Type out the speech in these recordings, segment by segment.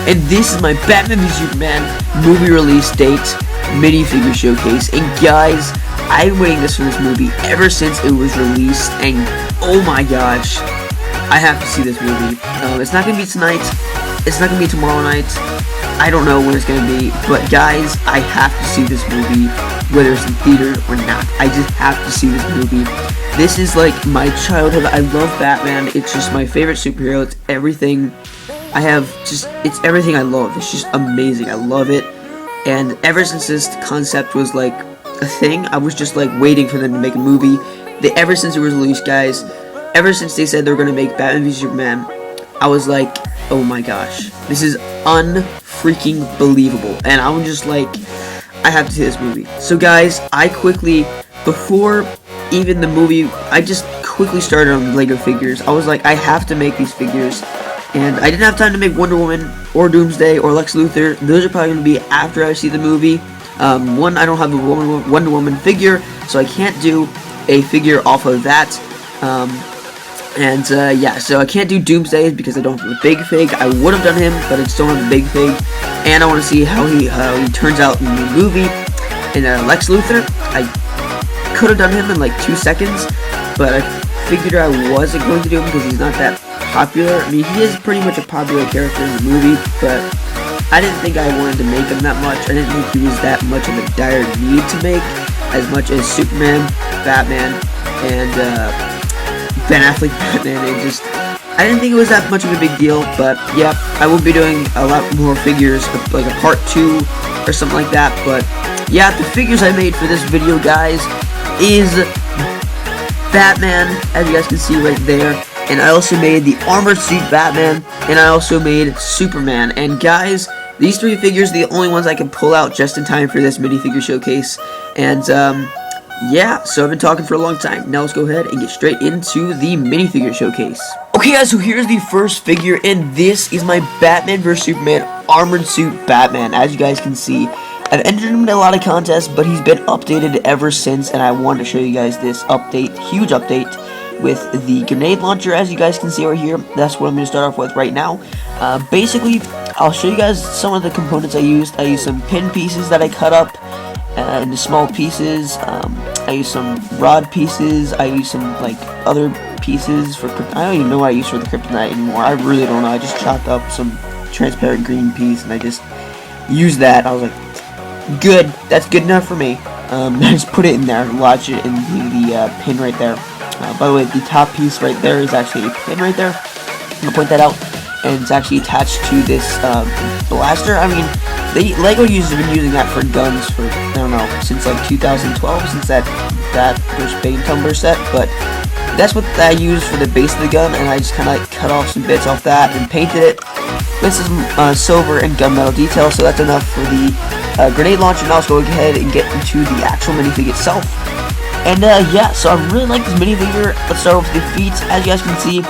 and this is my Batman v Superman movie release date minifigure showcase. And guys, I've been waiting for this movie ever since it was released, and oh my gosh, I have to see this movie. It's not gonna be tonight, it's not gonna be tomorrow night, I don't know when it's gonna be, but guys, I have to see this movie, whether it's in theater or not. I just have to see this movie. This is like my childhood. I love Batman. It's just my favorite superhero. It's everything I have. It's everything I love. It's just amazing. I love it. And ever since this concept was like a thing, I was just like waiting for them to make a movie. Ever since it was released, guys, ever since they said they were gonna make Batman v Superman, I was like, oh my gosh, this is unfreaking believable. And I was just like, I have to see this movie. So guys, I quickly, before even the movie, I just quickly started on Lego figures. I was like, I have to make these figures. And I didn't have time to make Wonder Woman or Doomsday or Lex Luthor. Those are probably going to be after I see the movie. One, I don't have a Wonder Woman figure, so I can't do a figure off of that. Yeah, so I can't do Doomsday because I don't have a big fig. I would have done him, but I just don't have a big fig. And I want to see how he turns out in the movie. And Lex Luthor, I could have done him in like 2 seconds, but I figured I wasn't going to do him because he's not that popular. I mean, he is pretty much a popular character in the movie, but I didn't think I wanted to make him that much. I didn't think he was that much of a dire need to make, as much as Superman, Batman, and Ben Affleck Batman. I didn't think it was that much of a big deal, but yeah, I will be doing a lot more figures, like a part 2 or something like that. But yeah, the figures I made for this video, guys, is Batman, as you guys can see right there, and I also made the armored suit Batman, and I also made Superman. And guys, these 3 figures are the only ones I can pull out just in time for this minifigure showcase. And yeah, so I've been talking for a long time. Now let's go ahead and get straight into the minifigure showcase. Okay guys, so here's the first figure, and this is my Batman vs Superman armored suit Batman. As you guys can see, I've entered him in a lot of contests, but he's been updated ever since, and I wanted to show you guys this update, huge update, with the grenade launcher. As you guys can see right here, that's what I'm going to start off with right now. Basically, I'll show you guys some of the components I used. I used some pin pieces that I cut up into small pieces. I used some rod pieces. I used some like other pieces for, I don't even know what I used for the kryptonite anymore. I really don't know. I just chopped up some transparent green piece and I just used that. I was like, good, that's good enough for me. I just put it in there, lodge it in the pin right there. By the way, the top piece right there is actually a pin right there. I'm gonna point that out, and it's actually attached to this blaster. I mean, Lego users have been using that for guns for, I don't know, since like 2012, since that first Bane Tumbler set. But that's what I used for the base of the gun, and I just kind of like cut off some bits off that and painted it with some silver and gunmetal detail. So that's enough for the grenade launcher. Now let's go ahead and get into the actual minifig itself. And yeah, so I really like this minifigure. Let's start off with the feet. As you guys can see,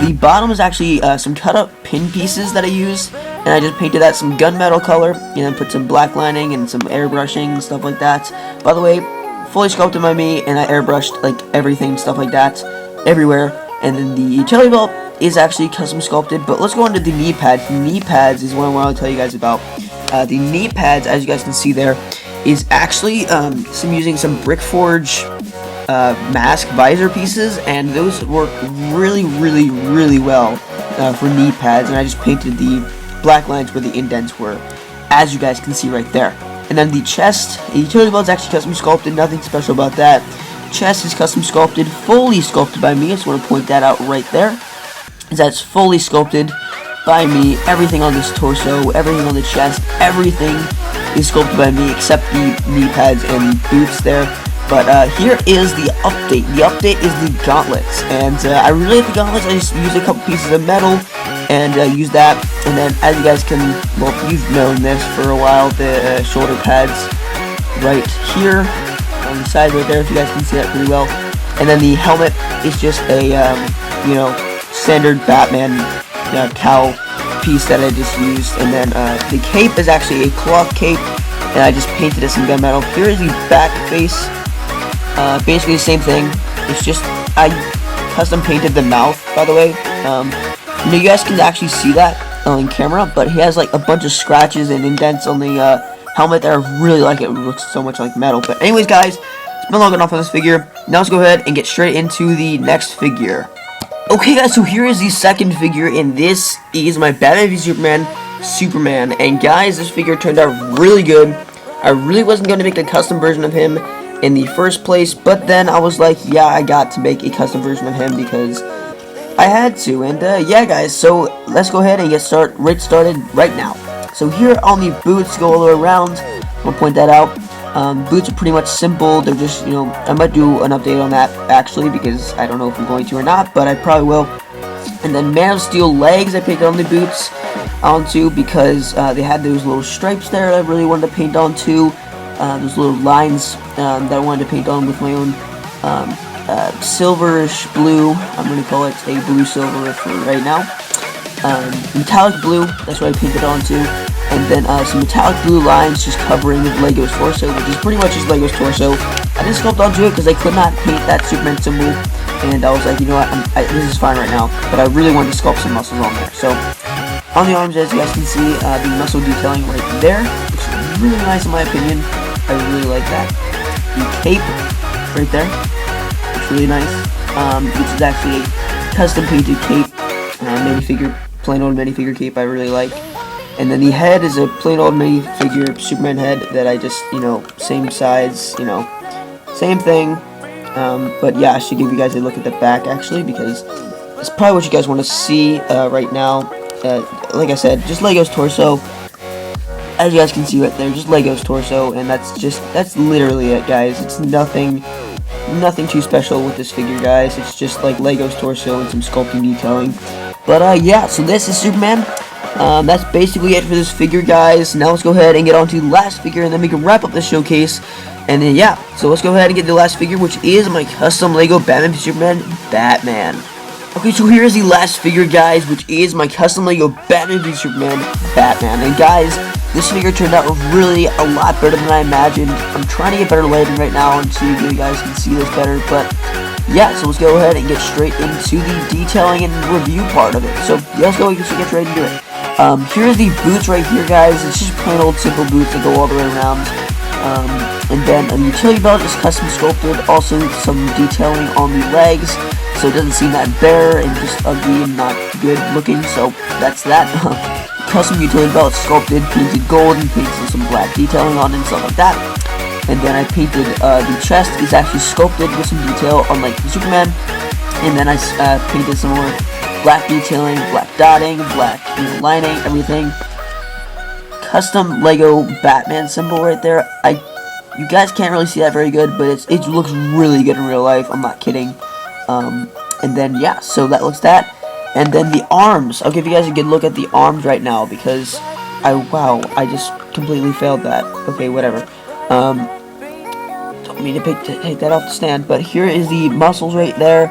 the bottom is actually some cut up pin pieces that I used, and I just painted that some gunmetal color, and then put some black lining and some airbrushing and stuff like that. By the way, fully sculpted by me, and I airbrushed like everything, stuff like that, everywhere. And then the utility belt is actually custom sculpted. But let's go on to the knee pads. The knee pads is what I want to tell you guys about. The knee pads, as you guys can see there, is actually using some Brickforge mask visor pieces, and those work really well for knee pads. And I just painted the black lines where the indents were, as you guys can see right there. And then the chest, the utility belt is actually custom sculpted, nothing special about that. Chest is custom sculpted, fully sculpted by me. I just want to point that out right there. That's fully sculpted by me. Everything on this torso, everything on the chest, everything is sculpted by me except the knee pads and the boots there. But here is the update. The update is the gauntlets, and I really like the gauntlets. I just use a couple pieces of metal and use that. And then, as you guys can, well, you've known this for a while, the shoulder pads right here on the side right there, if you guys can see that pretty well. And then the helmet is just a you know, standard Batman cowl piece that I just used. And then the cape is actually a cloth cape, and I just painted it some gunmetal. Here is the back face. Basically the same thing. It's just I custom painted the mouth, by the way. You know, you guys can actually see that. on camera, but he has like a bunch of scratches and indents on the helmet that I really like. It looks so much like metal. But anyways, guys, it's been long enough on this figure. Now let's go ahead and get straight into the next figure. Okay, guys, so here is the second figure, and this is my Batman v Superman. And guys, this figure turned out really good. I really wasn't going to make a custom version of him in the first place, but then I was like, yeah, I got to make a custom version of him because I had to. And yeah, guys, so let's go ahead and get started right now. So here on the boots, go all the way around. I'm gonna point that out. Boots are pretty much simple. They're just, you know, I might do an update on that actually, because I don't know if I'm going to or not, but I probably will. And then Man of Steel legs, I painted on the boots onto because they had those little stripes there that I really wanted to paint onto. Those little lines that I wanted to paint on with my own silverish blue. I'm going to call it a blue silver for right now. Metallic blue, that's what I painted onto. And then some metallic blue lines just covering Lego's torso, which is pretty much just Lego's torso. I didn't sculpt onto it because I could not paint that Superman symbol. And I was like, you know what, this is fine right now. But I really wanted to sculpt some muscles on there. So, on the arms, as you guys can see, the muscle detailing right there. Looks really nice in my opinion. I really like that. The cape right there. It's really nice. Which is actually a custom painted cape. Minifigure, plain old minifigure cape I really like. And then the head is a plain old minifigure Superman head that I just, you know, same size, you know, same thing. But yeah, I should give you guys a look at the back actually, because it's probably what you guys want to see right now. Like I said, just Lego's torso. As you guys can see right there, just Lego's torso, and that's literally it, guys. It's nothing too special with this figure, guys. It's just like Lego's torso and some sculpting detailing. But yeah, so this is Superman. That's basically it for this figure, guys. Now let's go ahead and get on to the last figure, and then we can wrap up the showcase. And then yeah, so let's go ahead and get the last figure, which is my custom Lego Batman v Superman Batman. Okay, so here's the last figure, guys, which is my custom Lego Batman v Superman Batman. And guys, this figure turned out really a lot better than I imagined. I'm trying to get better lighting right now and see if you guys can see this better, but yeah, so let's go ahead and get straight into the detailing and review part of it. So yeah, let's go, so get ready to do it. Here are the boots right here, guys. It's just plain old simple boots that go all the way around. And then a utility belt is custom sculpted. Also some detailing on the legs, so it doesn't seem that bare and just ugly and not good looking. So that's that. Custom utility belt sculpted, painted gold, and painted some black detailing on it and stuff like that. And then I painted the chest is actually sculpted with some detail unlike the Superman. And then I painted some more black detailing, black dotting, black, you know, lining, everything. Custom Lego Batman symbol right there. You guys can't really see that very good, but it looks really good in real life. I'm not kidding. And then yeah, so that looks that. And then the arms. I'll give you guys a good look at the arms right now because I just completely failed that. Okay, whatever. Don't mean to take that off the stand, but here is the muscles right there,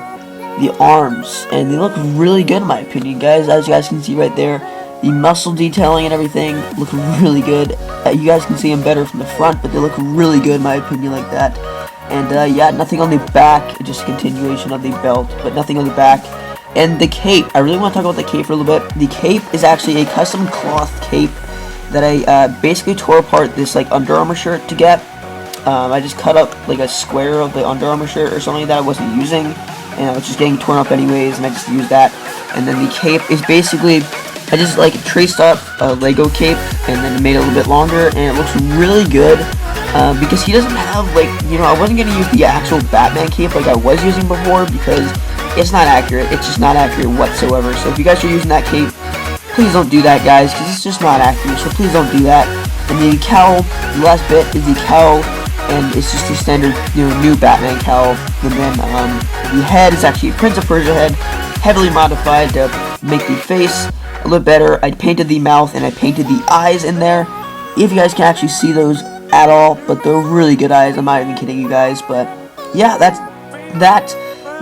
the arms, and they look really good in my opinion, guys. As you guys can see right there, the muscle detailing and everything look really good. You guys can see them better from the front, but they look really good in my opinion like that. And yeah, nothing on the back, just a continuation of the belt, but nothing on the back. And the cape, I really want to talk about the cape for a little bit. The cape is actually a custom cloth cape that I basically tore apart this like Under Armour shirt to get. I just cut up like a square of the Under Armour shirt or something that I wasn't using, and I was just getting torn up anyways, and I just used that. And then the cape is basically, I just like traced up a Lego cape and then made it a little bit longer, and it looks really good. Because he doesn't have, like, you know, I wasn't going to use the actual Batman cape like I was using before because it's not accurate. It's just not accurate whatsoever. So if you guys are using that cape, please don't do that, guys, because it's just not accurate. So please don't do that. And the cowl, the last bit is the cowl, and it's just a standard, you know, new Batman cowl. And then the head is actually a Prince of Persia head, heavily modified to make the face a little better. I painted the mouth and I painted the eyes in there. If you guys can actually see those at all, but they're really good eyes. I'm not even kidding you guys. But yeah, that's that.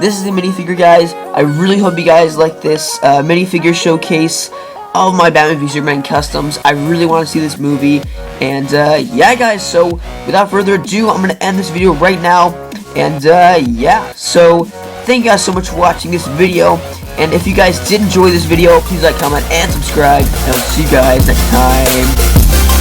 This is the minifigure, guys. I really hope you guys like this minifigure showcase of my Batman v Superman customs. I really want to see this movie. And yeah, guys, so without further ado, I'm going to end this video right now. And yeah, so thank you guys so much for watching this video. And if you guys did enjoy this video, please like, comment, and subscribe. And I'll see you guys next time.